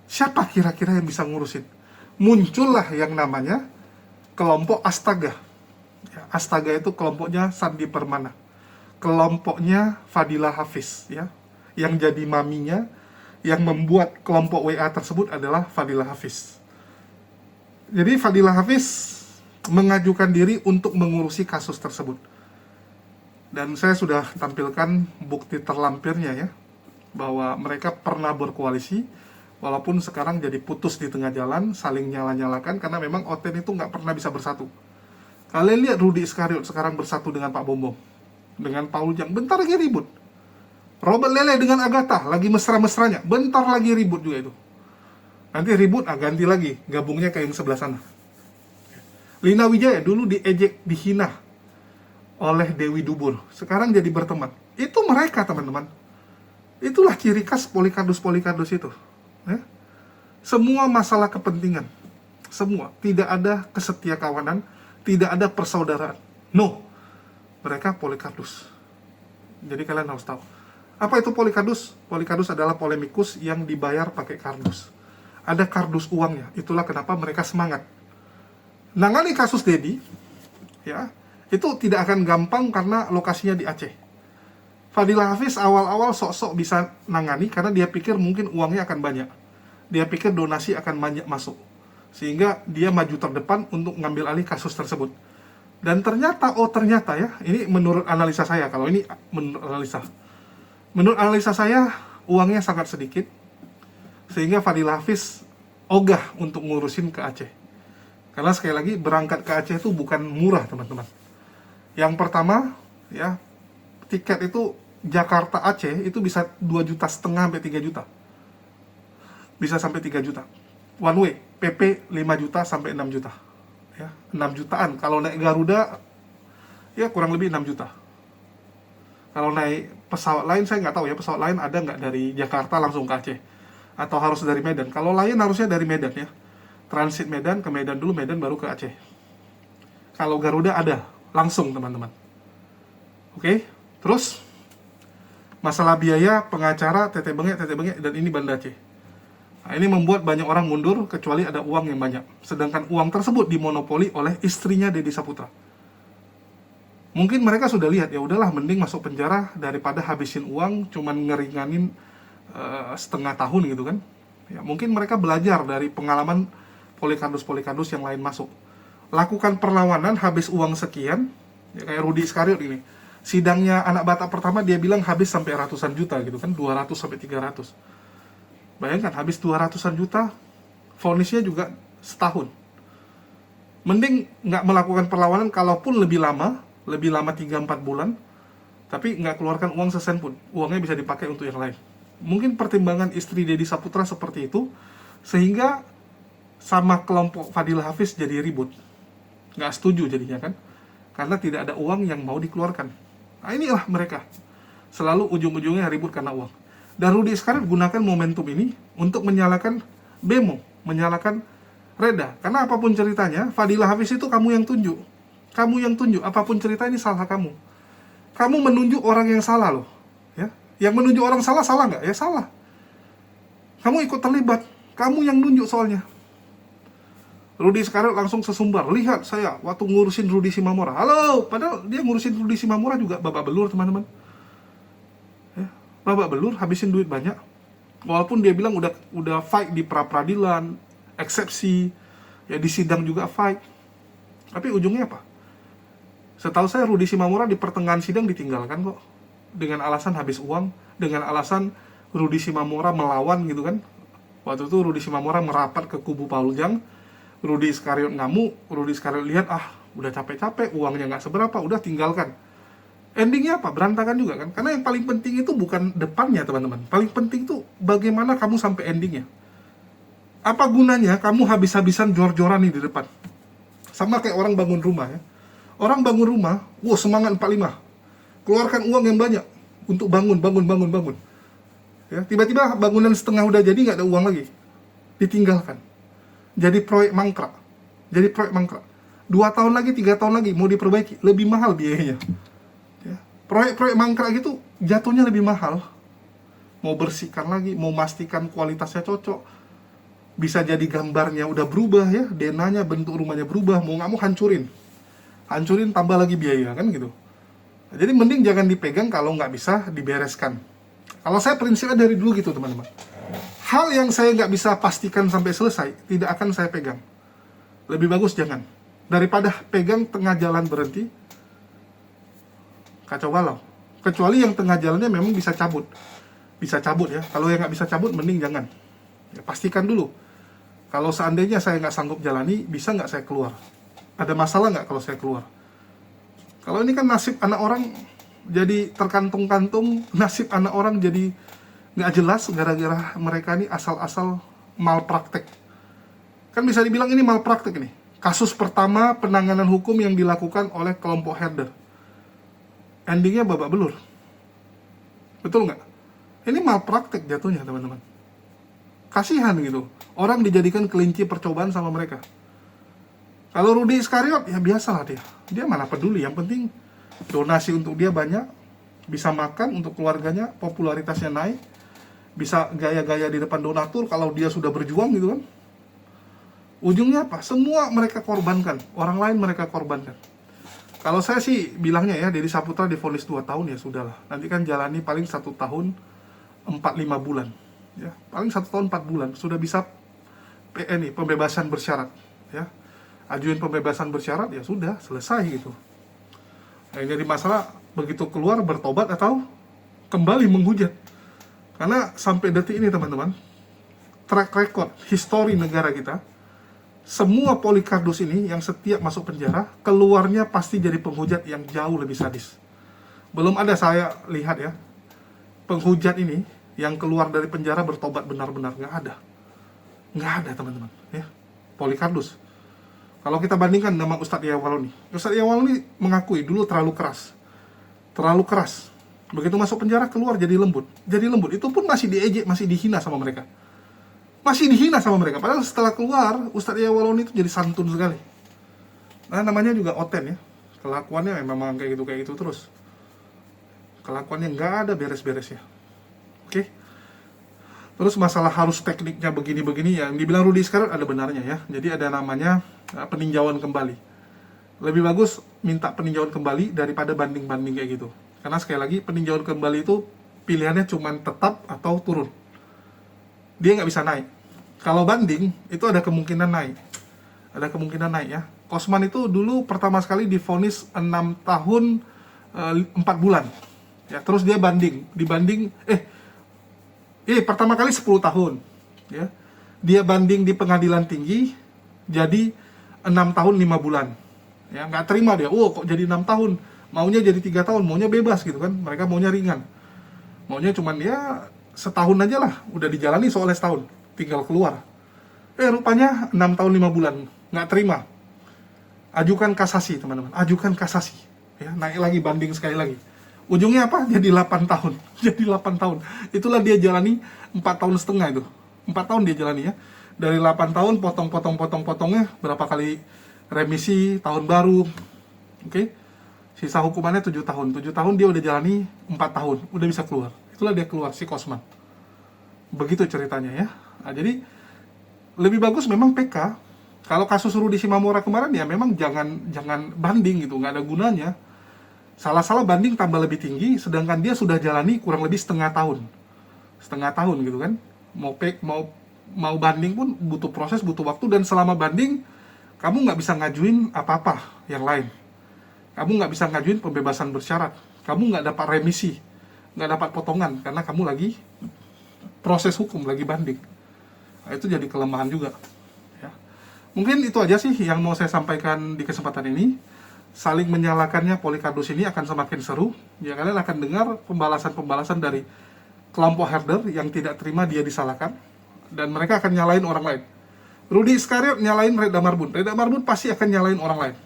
Siapa kira-kira yang bisa ngurusin. Muncullah yang namanya kelompok Astaga. Ya, Astaga itu kelompoknya Sandi Permana. Kelompoknya Fadila Hafiz ya. Yang jadi maminya, yang membuat kelompok WA tersebut adalah Fadila Hafiz. Jadi Fadila Hafiz mengajukan diri untuk mengurusi kasus tersebut. Dan saya sudah tampilkan bukti terlampirnya ya, bahwa mereka pernah berkoalisi, walaupun sekarang jadi putus di tengah jalan, saling nyala-nyalakan, karena memang Oten itu nggak pernah bisa bersatu. Kalian lihat Rudi Iskariot sekarang bersatu dengan Pak Bombong, dengan Paul Jang, bentar lagi ribut. Robert Lele dengan Agatha, lagi mesra-mesranya, bentar lagi ribut juga itu. Nanti ribut, ganti lagi, gabungnya kayak yang sebelah sana. Lina Wijaya dulu diejek, dihina oleh Dewi Dubur, sekarang jadi berteman. Itu mereka, teman-teman. Itulah ciri khas Polikardus itu. Ya. Semua masalah kepentingan. Semua. Tidak ada kesetiakawanan, tidak ada persaudaraan. No. Mereka Polikardus. Jadi kalian harus tahu. Apa itu Polikardus? Polikardus adalah polemikus yang dibayar pakai kardus. Ada kardus uangnya. Itulah kenapa mereka semangat. Nangani kasus Dedi, ya, itu tidak akan gampang karena lokasinya di Aceh. Fadila Hafiz awal-awal sok-sok bisa nangani karena dia pikir mungkin uangnya akan banyak. Dia pikir donasi akan banyak masuk. Sehingga dia maju terdepan untuk ngambil alih kasus tersebut. Dan ternyata ya, ini menurut analisa saya, kalau ini menurut analisa saya, uangnya sangat sedikit, sehingga Fadila Hafiz ogah untuk ngurusin ke Aceh. Karena sekali lagi, berangkat ke Aceh itu bukan murah, teman-teman. Yang pertama, ya, tiket itu Jakarta Aceh itu bisa 2,5 juta sampai 3 juta. Bisa sampai 3 juta. One way, PP 5 juta sampai 6 juta. Ya, 6 jutaan. Kalau naik Garuda, ya kurang lebih 6 juta. Kalau naik pesawat lain, saya nggak tahu ya, pesawat lain ada nggak dari Jakarta langsung ke Aceh. Atau harus dari Medan. Kalau lain harusnya dari Medan ya. Transit Medan, ke Medan dulu, Medan baru ke Aceh. Kalau Garuda ada, langsung teman-teman. Oke, terus masalah biaya, pengacara, tete bengek, dan ini Banda Aceh. Nah, ini membuat banyak orang mundur kecuali ada uang yang banyak. Sedangkan uang tersebut dimonopoli oleh istrinya Deddy Saputra. Mungkin mereka sudah lihat, ya udahlah mending masuk penjara daripada habisin uang cuman ngeringanin setengah tahun gitu kan. Ya, mungkin mereka belajar dari pengalaman Polikardus yang lain masuk. Lakukan perlawanan habis uang sekian, ya kayak Rudi Iskariot ini. Sidangnya anak Batak pertama dia bilang habis sampai ratusan juta gitu kan, 200 sampai 300. Bayangkan habis 200-an juta, vonisnya juga setahun. Mending nggak melakukan perlawanan, kalaupun lebih lama 3-4 bulan, tapi nggak keluarkan uang sesen pun. Uangnya bisa dipakai untuk yang lain. Mungkin pertimbangan istri Deddy Saputra seperti itu, sehingga sama kelompok Fadila Hafiz jadi ribut. Nggak setuju jadinya kan, karena tidak ada uang yang mau dikeluarkan. Nah inilah mereka, selalu ujung-ujungnya ribut karena uang. Dan Rudi Iskariot gunakan momentum ini untuk menyalakan Bemo, menyalakan Reda. Karena apapun ceritanya, Fadila Hafiz itu kamu yang tunjuk. Kamu yang tunjuk, apapun cerita ini salah kamu. Kamu menunjuk orang yang salah loh. Ya? Yang menunjuk orang salah nggak? Ya salah. Kamu ikut terlibat, kamu yang nunjuk soalnya. Rudi Iskariot langsung sesumbar. Lihat saya waktu ngurusin Rudi Simamora. Halo, padahal dia ngurusin Rudi Simamora juga babak belur teman-teman. Ya, babak belur, habisin duit banyak. Walaupun dia bilang udah fight di pra-peradilan, eksepsi, ya di sidang juga fight. Tapi ujungnya apa? Setahu saya Rudi Simamora di pertengahan sidang ditinggalkan kok. Dengan alasan habis uang, dengan alasan Rudi Simamora melawan gitu kan. Waktu itu Rudi Simamora merapat ke kubu Paul Jang. Rudi Iskariot ngamuk, Rudi Iskariot lihat, udah capek-capek, uangnya nggak seberapa, udah tinggalkan. Endingnya apa? Berantakan juga kan? Karena yang paling penting itu bukan depannya teman-teman. Paling penting itu bagaimana kamu sampai endingnya. Apa gunanya kamu habis-habisan jor-joran nih di depan? Sama kayak orang bangun rumah ya. Orang bangun rumah, semangat 45. Keluarkan uang yang banyak untuk bangun. Ya, tiba-tiba bangunan setengah udah jadi, nggak ada uang lagi. Ditinggalkan. Jadi proyek mangkrak. 2 tahun lagi, 3 tahun lagi mau diperbaiki, lebih mahal biayanya. Ya. Proyek-proyek mangkrak gitu jatuhnya lebih mahal. Mau bersihkan lagi, mau pastikan kualitasnya cocok. Bisa jadi gambarnya udah berubah ya, denanya, bentuk rumahnya berubah, mau nggak mau hancurin tambah lagi biaya kan gitu. Jadi mending jangan dipegang kalau nggak bisa dibereskan. Kalau saya prinsipnya dari dulu gitu teman-teman. Hal yang saya nggak bisa pastikan sampai selesai, tidak akan saya pegang. Lebih bagus jangan. Daripada pegang tengah jalan berhenti, kacau balau. Kecuali yang tengah jalannya memang bisa cabut. Bisa cabut ya. Kalau yang nggak bisa cabut, mending jangan. Ya, pastikan dulu. Kalau seandainya saya nggak sanggup jalani, bisa nggak saya keluar? Ada masalah nggak kalau saya keluar? Kalau ini kan nasib anak orang jadi terkantung-kantung, nasib anak orang jadi nggak jelas gara-gara mereka ini asal-asal malpraktek. Kan bisa dibilang ini malpraktek ini. kasus pertama penanganan hukum yang dilakukan oleh kelompok herder. Endingnya babak belur. Betul nggak? Ini malpraktek jatuhnya, teman-teman. Kasihan gitu. Orang dijadikan kelinci percobaan sama mereka. Kalau Rudy Iskariot, ya biasalah dia. Dia mana peduli. Yang penting donasi untuk dia banyak, bisa makan untuk keluarganya, popularitasnya naik, bisa gaya-gaya di depan donatur kalau dia sudah berjuang gitu kan. Ujungnya apa? Semua mereka korbankan. Orang lain mereka korbankan. Kalau saya sih bilangnya ya, Deddy Saputra divonis 2 tahun ya sudahlah. Nanti kan jalani paling 1 tahun 4-5 bulan. Ya, paling 1 tahun 4 bulan. Sudah bisa PN pembebasan bersyarat. Ya, ajuin pembebasan bersyarat ya sudah, selesai gitu. Nah, yang jadi masalah begitu keluar bertobat atau kembali menghujat. Karena sampai detik ini teman-teman, track record, histori negara kita, semua Polikardus ini yang setiap masuk penjara, keluarnya pasti jadi penghujat yang jauh lebih sadis. Belum ada saya lihat ya, penghujat ini yang keluar dari penjara bertobat benar-benar, nggak ada. Nggak ada teman-teman. Ya. Polikardus. Kalau kita bandingkan nama Ustadz Yahya Ustadz Yahya mengakui dulu terlalu keras. Terlalu keras. Begitu masuk penjara keluar jadi lembut. Jadi lembut, itu pun masih diejek, masih dihina sama mereka. Masih dihina sama mereka. Padahal setelah keluar, Ustadz Yahya itu jadi santun sekali. Nah, namanya juga Oten ya. Kelakuannya memang kayak gitu terus. Kelakuannya nggak ada beres-beresnya. Oke. Terus masalah harus tekniknya begini-begini, yang dibilang Rudy sekarang ada benarnya ya. Jadi ada namanya peninjauan kembali. Lebih bagus minta peninjauan kembali daripada banding-banding kayak gitu. Karena sekali lagi peninjauan kembali itu pilihannya cuma tetap atau turun. Dia nggak bisa naik. Kalau banding itu ada kemungkinan naik. Ada kemungkinan naik ya. Kosman itu dulu pertama sekali divonis 6 tahun 4 bulan. Ya, terus dia pertama kali 10 tahun. Ya. Dia banding di pengadilan tinggi jadi 6 tahun 5 bulan. Ya, nggak terima dia. Kok jadi 6 tahun? Maunya jadi 3 tahun, maunya bebas gitu kan. Mereka maunya ringan. Maunya cuman ya setahun aja lah, udah dijalani soalnya setahun, tinggal keluar. Rupanya 6 tahun 5 bulan, nggak terima. Ajukan kasasi teman-teman, ajukan kasasi. Ya, naik lagi, banding sekali lagi. Ujungnya apa? Jadi 8 tahun. Jadi 8 tahun. Itulah dia jalani 4 tahun setengah itu. 4 tahun dia jalani ya. Dari 8 tahun potongnya berapa kali remisi, tahun baru. Oke. Sisa hukumannya 7 tahun. 7 tahun dia udah jalani 4 tahun, udah bisa keluar. Itulah dia keluar, si Kosman. Begitu ceritanya ya. Nah, jadi lebih bagus memang PK. Kalau kasus Rudy Simamora kemarin ya memang jangan banding gitu, nggak ada gunanya. Salah-salah banding tambah lebih tinggi, sedangkan dia sudah jalani kurang lebih setengah tahun gitu kan. Mau banding pun butuh proses, butuh waktu, dan selama banding kamu nggak bisa ngajuin apa-apa yang lain. Kamu nggak bisa ngajuin pembebasan bersyarat, kamu nggak dapat remisi, nggak dapat potongan, karena kamu lagi proses hukum, lagi banding. Nah, itu jadi kelemahan juga. Ya. Mungkin itu aja sih yang mau saya sampaikan di kesempatan ini. Saling menyalahkannya Polikardus ini akan semakin seru. Ya, kalian akan dengar pembalasan-pembalasan dari kelompok herder yang tidak terima dia disalahkan, dan mereka akan nyalain orang lain. Rudy Iskariot nyalain Reda Marbun pasti akan nyalain orang lain.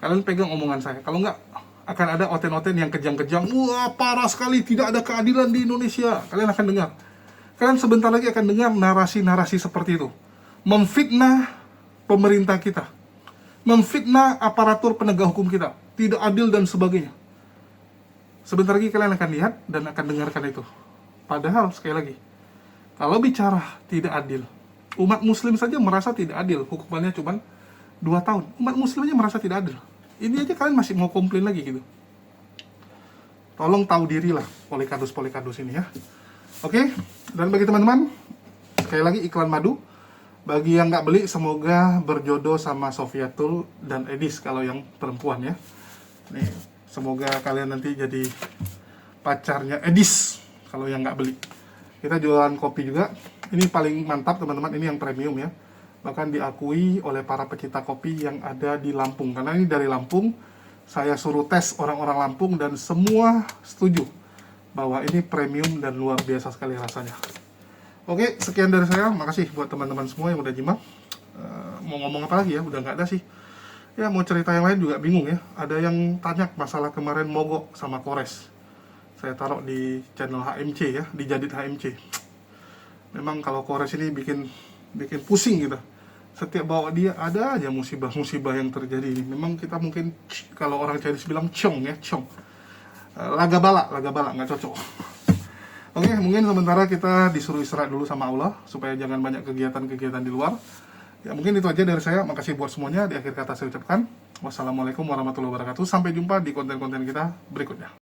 Kalian pegang omongan saya. Kalau nggak, akan ada oten-oten yang kejang-kejang. Wah, parah sekali, tidak ada keadilan di Indonesia. Kalian akan dengar. Kalian sebentar lagi akan dengar narasi-narasi seperti itu. Memfitnah pemerintah kita. Memfitnah aparatur penegak hukum kita. Tidak adil dan sebagainya. Sebentar lagi kalian akan lihat dan akan dengarkan itu. Padahal, sekali lagi, kalau bicara tidak adil, umat muslim saja merasa tidak adil. Hukumannya cuma 2 tahun. Umat muslim aja merasa tidak adil. Ini aja kalian masih mau komplain lagi gitu. Tolong tahu diri lah Polikardus ini ya. Oke, dan bagi teman-teman, sekali lagi iklan madu. Bagi yang nggak beli, semoga berjodoh sama Sofiatul dan Edis kalau yang perempuan ya. Nih, semoga kalian nanti jadi pacarnya Edis kalau yang nggak beli. Kita jualan kopi juga. Ini paling mantap teman-teman, ini yang premium ya. Bahkan diakui oleh para pecinta kopi yang ada di Lampung. Karena ini dari Lampung, saya suruh tes orang-orang Lampung dan semua setuju bahwa ini premium dan luar biasa sekali rasanya. Oke, sekian dari saya. Makasih buat teman-teman semua yang udah nyimak. mau ngomong apa lagi ya, udah nggak ada sih. Ya mau cerita yang lain juga bingung ya. Ada yang tanya masalah kemarin mogok sama Kores. Saya taruh di channel HMC ya, di Jadid HMC. Memang kalau Kores ini bikin pusing gitu. Setiap bawa dia ada aja musibah-musibah yang terjadi ini. Memang kita mungkin kalau orang Chinese bilang cong ya, cong. Laga bala nggak cocok. Oke, mungkin sementara kita disuruh istirahat dulu sama Allah supaya jangan banyak kegiatan-kegiatan di luar. Ya mungkin itu aja dari saya. Makasih buat semuanya. Di akhir kata saya ucapkan wassalamualaikum warahmatullahi wabarakatuh. Sampai jumpa di konten-konten kita berikutnya.